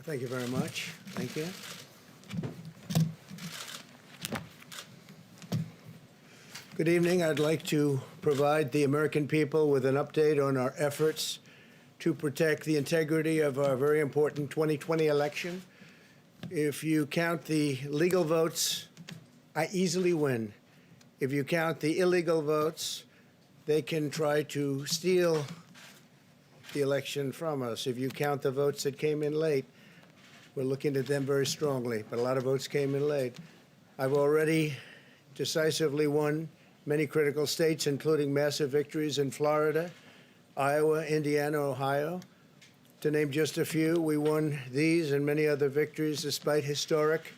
Thank you very much. Thank you. Good evening. I'd like to provide the American people with an update on our efforts to protect the integrity of our very important 2020 election. If you count the legal votes, I easily win. If you count the illegal votes, they can try to steal the election from us. If you count the votes that came in late, we're looking at them very strongly, but a lot of votes came in late. I've already decisively won many critical states, including massive victories in Florida, Iowa, Indiana, Ohio. To name just a few, we won these and many other victories despite historic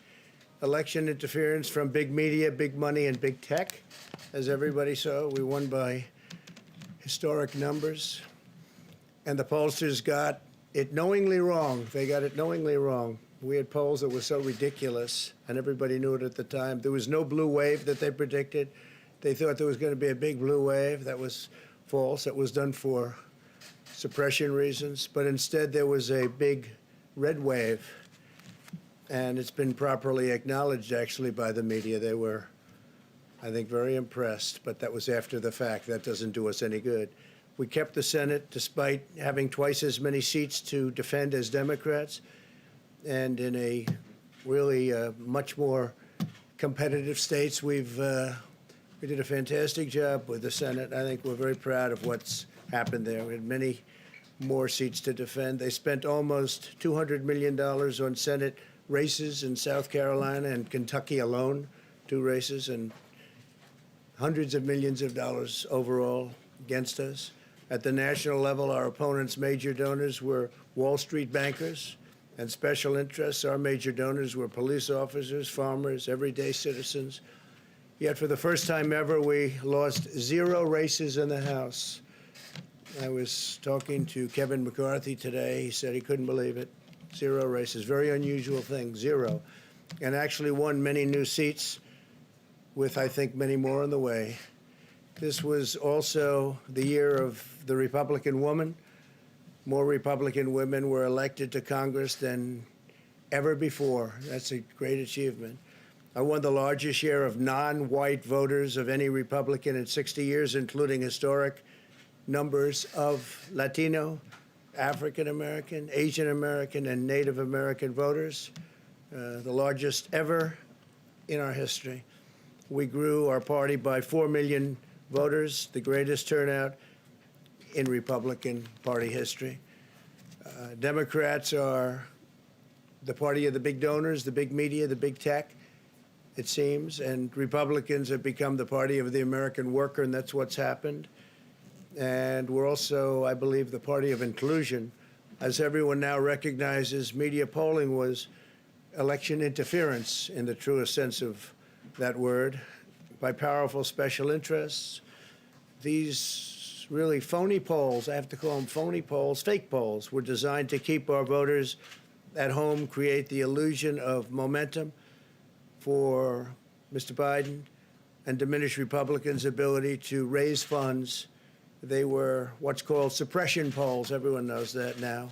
election interference from big media, big money, and big tech. As everybody saw, we won by historic numbers. And the pollsters got it knowingly wrong. They got it knowingly wrong. We had polls that were so ridiculous, and everybody knew it at the time. There was no blue wave that they predicted. They thought there was going to be a big blue wave. That was false. It was done for suppression reasons. But instead, there was a big red wave. And it's been properly acknowledged, actually, by the media. They were, I think, very impressed. But that was after the fact. That doesn't do us any good. We kept the Senate despite having twice as many seats to defend as Democrats, and in a really much more competitive states, we did a fantastic job with the Senate. I think we're very proud of what's happened there. We had many more seats to defend. They spent almost $200 million on Senate races in South Carolina and Kentucky alone, 2 races, and hundreds of millions of dollars overall against us. At the national level, our opponents' major donors were Wall Street bankers and special interests. Our major donors were police officers, farmers, everyday citizens. Yet for the first time ever, we lost 0 races in the House. I was talking to Kevin McCarthy today. He said he couldn't believe it. 0 races, very unusual thing, 0. And actually won many new seats with, I think, many more on the way. This was also the year of the Republican woman. More Republican women were elected to Congress than ever before. That's a great achievement. I won the largest share of non-white voters of any Republican in 60 years, including historic numbers of Latino, African American, Asian American, and Native American voters, the largest ever in our history. We grew our party by 4 million voters, the greatest turnout in Republican Party history. Democrats are the party of the big donors, the big media, the big tech, it seems, and Republicans have become the party of the American worker, and that's what's happened. And we're also, I believe, the party of inclusion. As everyone now recognizes, media polling was election interference in the truest sense of that word, by powerful special interests. These really phony polls, I have to call them phony polls, fake polls, were designed to keep our voters at home, create the illusion of momentum for Mr. Biden, and diminish Republicans' ability to raise funds. They were what's called suppression polls. Everyone knows that now.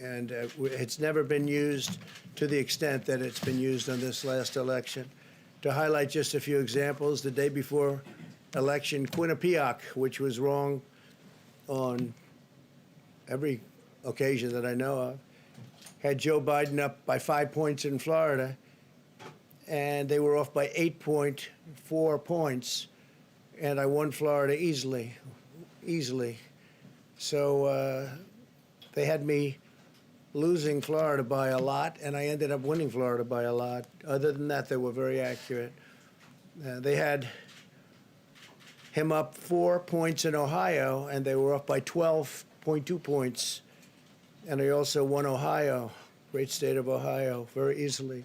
And it's never been used to the extent that it's been used on this last election. To highlight just a few examples, the day before election, Quinnipiac, which was wrong on every occasion that I know of, had Joe Biden up by 5 points in Florida, and they were off by 8.4 points, and I won Florida easily. So they had me losing Florida by a lot, and I ended up winning Florida by a lot. Other than that, they were very accurate. They had him up 4 points in Ohio, and they were off by 12.2 points. And I also won Ohio, great state of Ohio, very easily.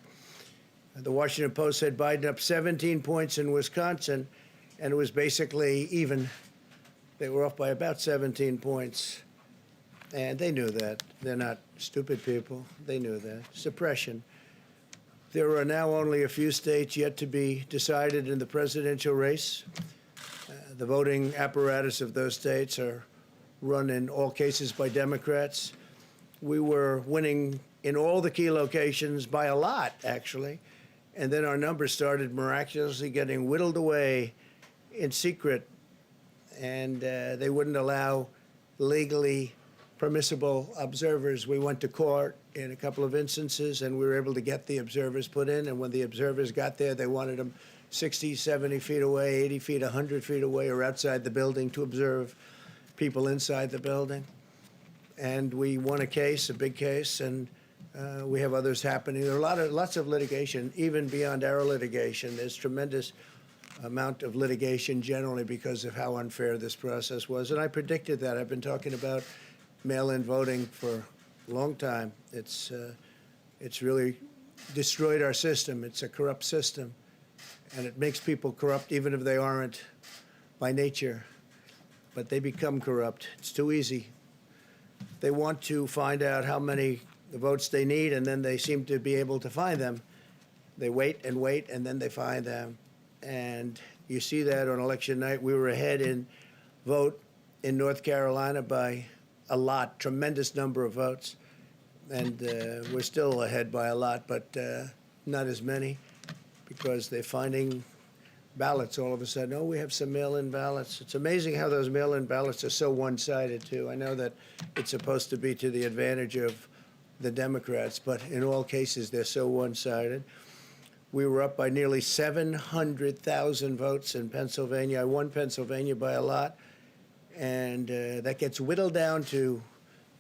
The Washington Post said Biden up 17 points in Wisconsin, and it was basically even. They were off by about 17 points. And they knew that. They're not stupid people. They knew that. Suppression. There are now only a few states yet to be decided in the presidential race. The voting apparatus of those states are run in all cases by Democrats. we were winning in all the key locations by a lot, actually. And then our numbers started miraculously getting whittled away in secret, and they wouldn't allow legally permissible observers. We went to court in a couple of instances, and we were able to get the observers put in. And when the observers got there, they wanted them 60, 70 feet away, 80 feet, 100 feet away, or outside the building to observe people inside the building. And we won a case, a big case, and we have others happening. There are lots of litigation, even beyond our litigation. There's tremendous amount of litigation generally because of how unfair this process was. And I predicted that. I've been talking about mail-in voting for a long time. It's really destroyed our system. It's a corrupt system, and it makes people corrupt even if they aren't by nature, but they become corrupt. It's too easy. They want to find out how many votes they need, and then they seem to be able to find them. They wait, and then they find them. And you see that on election night. We were ahead in vote in North Carolina by a lot, tremendous number of votes. And we're still ahead by a lot, but not as many, because they're finding ballots all of a sudden. Oh, we have some mail-in ballots. It's amazing how those mail-in ballots are so one-sided, too. I know that it's supposed to be to the advantage of the Democrats, but in all cases, they're so one-sided. We were up by nearly 700,000 votes in Pennsylvania. I won Pennsylvania by a lot, and that gets whittled down to,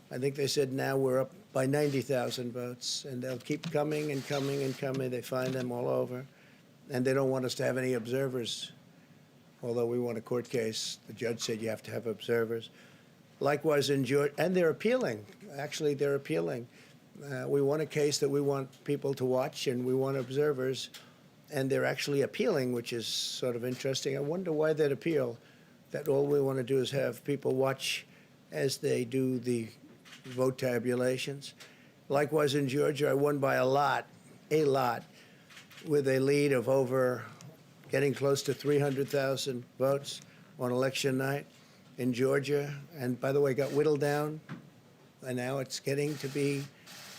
I think they said now we're up by 90,000 votes, and they'll keep coming and coming and coming. They find them all over, and they don't want us to have any observers, although we won a court case. The judge said you have to have observers. Likewise in Georgia, and they're appealing. Actually, they're appealing. We won a case that we want people to watch, and we want observers, and they're actually appealing, which is sort of interesting. I wonder why they'd appeal, that all we want to do is have people watch as they do the vote tabulations. Likewise in Georgia, I won by a lot, with a lead of over getting close to 300,000 votes on election night in Georgia. And by the way, got whittled down, and now it's getting to be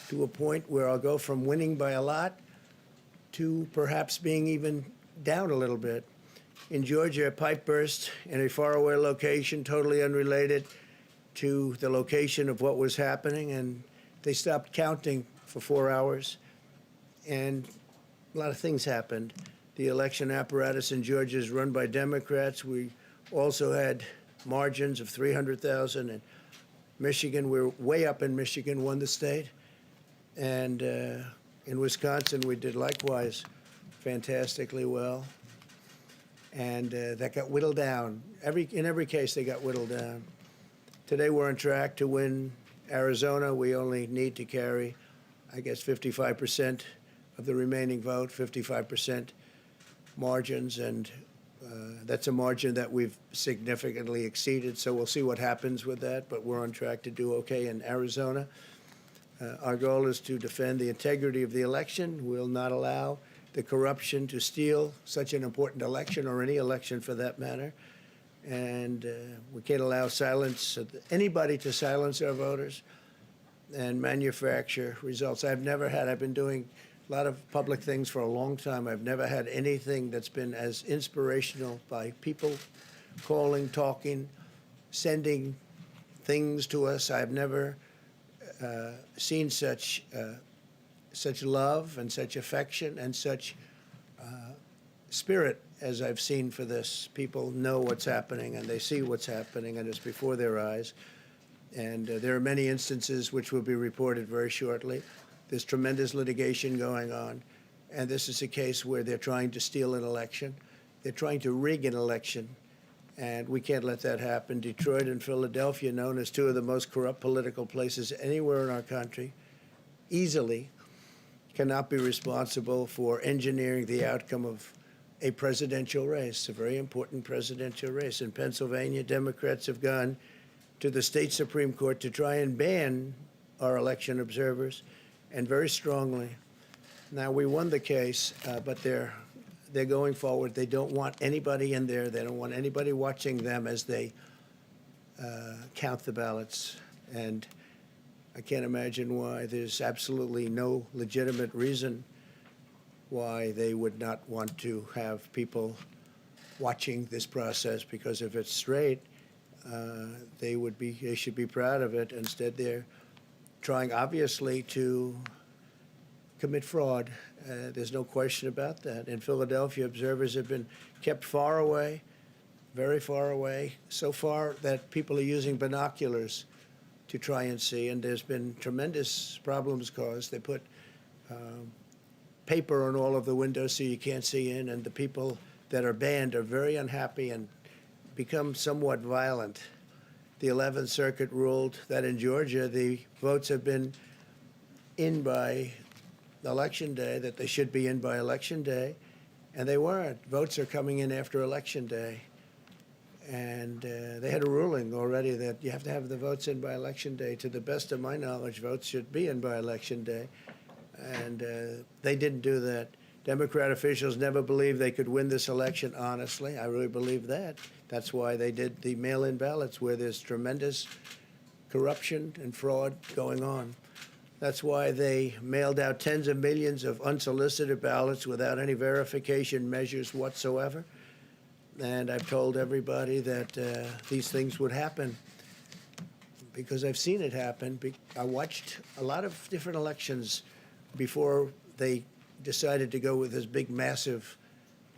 to a point where I'll go from winning by a lot to perhaps being even down a little bit. In Georgia, a pipe burst in a faraway location, totally unrelated to the location of what was happening, and they stopped counting for 4 hours, and a lot of things happened. The election apparatus in Georgia is run by Democrats. We also had margins of 300,000 in Michigan. We're way up in Michigan, won the state. And in Wisconsin, we did likewise fantastically well. And that got whittled down. In every case, they got whittled down. Today, we're on track to win Arizona. We only need to carry, I guess, 55% of the remaining vote, 55% margins. And that's a margin that we've significantly exceeded. So we'll see what happens with that. But we're on track to do okay in Arizona. Our goal is to defend the integrity of the election. We'll not allow the corruption to steal such an important election, or any election for that matter. And we can't allow anybody to silence our voters and manufacture results. I've been doing a lot of public things for a long time. I've never had anything that's been as inspirational, by people calling, talking, sending things to us. I've never seen such love and such affection and such spirit as I've seen for this. People know what's happening, and they see what's happening, and it's before their eyes. And there are many instances which will be reported very shortly. There's tremendous litigation going on, and this is a case where they're trying to steal an election. They're trying to rig an election, and we can't let that happen. Detroit and Philadelphia, known as two of the most corrupt political places anywhere in our country, easily cannot be responsible for engineering the outcome of a presidential race, a very important presidential race. In Pennsylvania, Democrats have gone to the state Supreme Court to try and ban our election observers, and very strongly. Now, we won the case, but they're going forward. They don't want anybody in there. They don't want anybody watching them as they count the ballots. And I can't imagine why. There's absolutely no legitimate reason why they would not want to have people watching this process, because if it's straight, they should be proud of it. Instead, they're trying, obviously, to commit fraud. There's no question about that. In Philadelphia, observers have been kept far away, very far away, so far that people are using binoculars to try and see, and there's been tremendous problems caused. They put paper on all of the windows so you can't see in, and the people that are banned are very unhappy and become somewhat violent. The 11th Circuit ruled that in Georgia, the votes have been in by Election Day, that they should be in by Election Day, and they weren't. Votes are coming in after Election Day. And they had a ruling already that you have to have the votes in by Election Day. To the best of my knowledge, votes should be in by Election Day. And they didn't do that. Democrat officials never believed they could win this election, honestly. I really believe that. That's why they did the mail-in ballots, where there's tremendous corruption and fraud going on. That's why they mailed out tens of millions of unsolicited ballots without any verification measures whatsoever. And I've told everybody that these things would happen because I've seen it happen. I watched a lot of different elections before they decided to go with this big, massive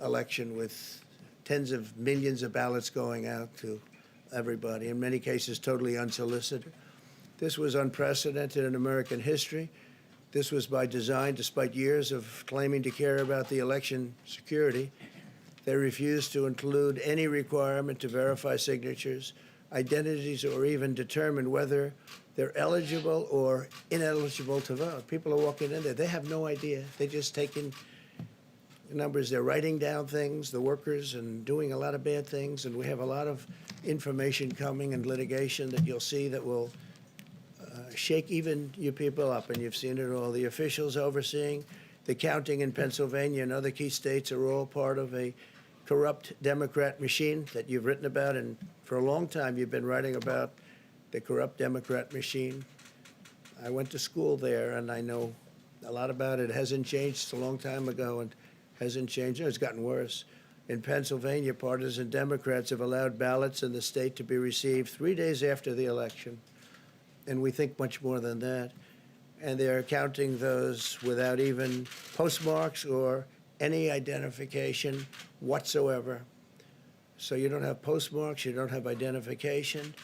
election with tens of millions of ballots going out to everybody, in many cases totally unsolicited. This was unprecedented in American history. This was by design, despite years of claiming to care about the election security. They refused to include any requirement to verify signatures, identities, or even determine whether they're eligible or ineligible to vote. People are walking in there. They have no idea. They're just taking numbers. They're writing down things, the workers, and doing a lot of bad things. And we have a lot of information coming and litigation that you'll see that will shake even you people up. And you've seen it all. The officials overseeing the counting in Pennsylvania and other key states are all part of a corrupt Democrat machine that you've written about, and for a long time you've been writing about the corrupt Democrat machine. I went to school there, and I know a lot about it. It hasn't changed. It's a long time ago, and hasn't changed. It's gotten worse. In Pennsylvania, partisan Democrats have allowed ballots in the state to be received 3 days after the election, and we think much more than that. And they're counting those without even postmarks or any identification whatsoever. So you don't have postmarks, you don't have identification.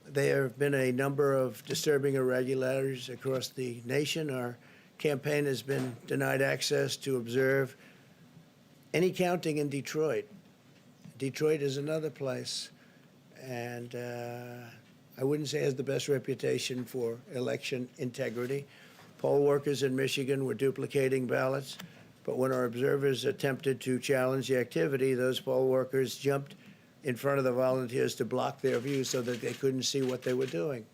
There have been a number of disturbing irregularities across the nation. Our campaign has been denied access to observe any counting in Detroit. Detroit is another place, and I wouldn't say it has the best reputation for election integrity. Poll workers in Michigan were duplicating ballots, but when our observers attempted to challenge the activity, those poll workers jumped in front of the volunteers to block their view so that they couldn't see what they were doing.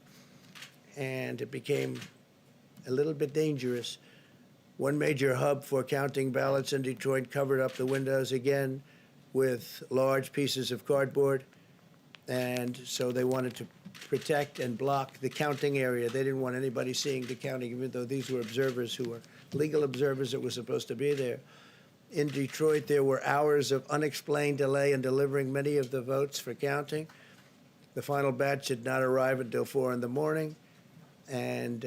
And it became a little bit dangerous. One major hub for counting ballots in Detroit covered up the windows again with large pieces of cardboard, and so they wanted to protect and block the counting area. They didn't want anybody seeing the counting, even though these were observers who were legal observers that were supposed to be there. In Detroit, there were hours of unexplained delay in delivering many of the votes for counting. The final batch did not arrive until 4 in the morning, and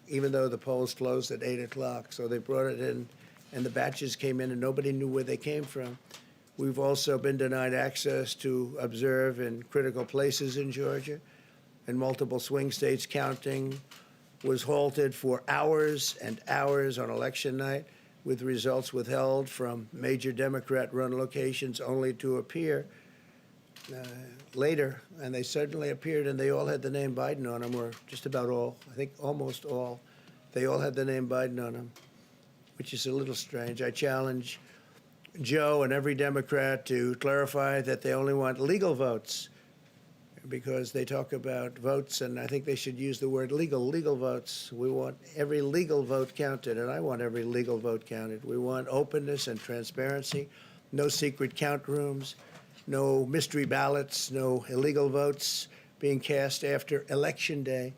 even though the polls closed at 8 o'clock, so they brought it in, and the batches came in, and nobody knew where they came from. We've also been denied access to observe in critical places in Georgia. In multiple swing states, counting was halted for hours and hours on election night, with results withheld from major Democrat-run locations only to appear later. And they suddenly appeared, and they all had the name Biden on them, or just about all, I think almost all. They all had the name Biden on them, which is a little strange. I challenge Joe and every Democrat to clarify that they only want legal votes, because they talk about votes, and I think they should use the word legal votes. We want every legal vote counted, and I want every legal vote counted. We want openness and transparency, no secret count rooms, no mystery ballots, no illegal votes being cast after Election Day.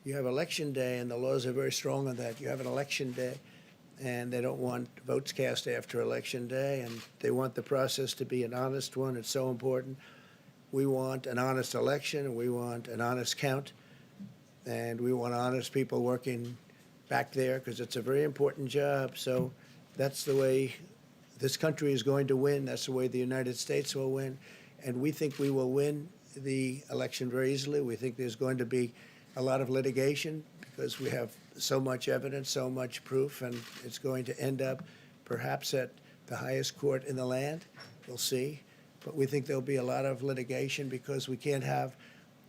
You have election day, and the laws are very strong on that. You have an election day, and they don't want votes cast after election day, and they want the process to be an honest one. It's so important. We want an honest election, and we want an honest count, and we want honest people working back there because it's a very important job. So that's the way this country is going to win. That's the way the United States will win, and we think we will win the election very easily. We think there's going to be a lot of litigation because we have so much evidence, so much proof, and it's going to end up perhaps at the highest court in the land. We'll see. But we think there'll be a lot of litigation because we can't have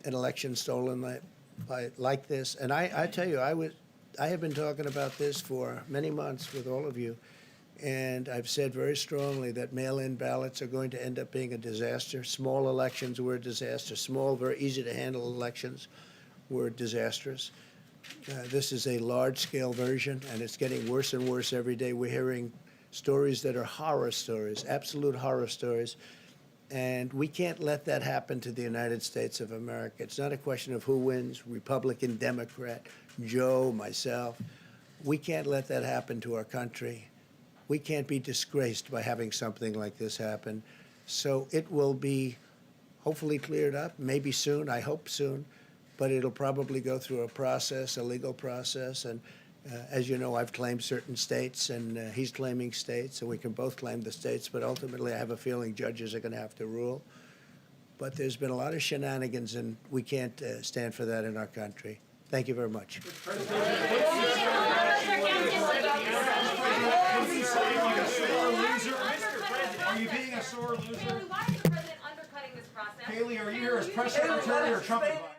an election stolen like this. And I tell you, I have been talking about this for many months with all of you, and I've said very strongly that mail-in ballots are going to end up being a disaster. Small elections were a disaster. Small, very easy-to-handle elections were disastrous. This is a large-scale version, and it's getting worse and worse every day. We're hearing stories that are horror stories, absolute horror stories, and we can't let that happen to the United States of America. It's not a question of who wins, Republican, Democrat, Joe, myself. We can't let that happen to our country. We can't be disgraced by having something like this happen. So it will be hopefully cleared up, maybe soon, I hope soon, but it'll probably go through a process, a legal process. And as you know, I've claimed certain states, and he's claiming states, and we can both claim the states, but ultimately I have a feeling judges are going to have to rule. But there's been a lot of shenanigans, and we can't stand for that in our country. Thank you very much. Are you being a sore loser? Why is the president undercutting this process? Haley, are you here as press secretary or Trump advisor?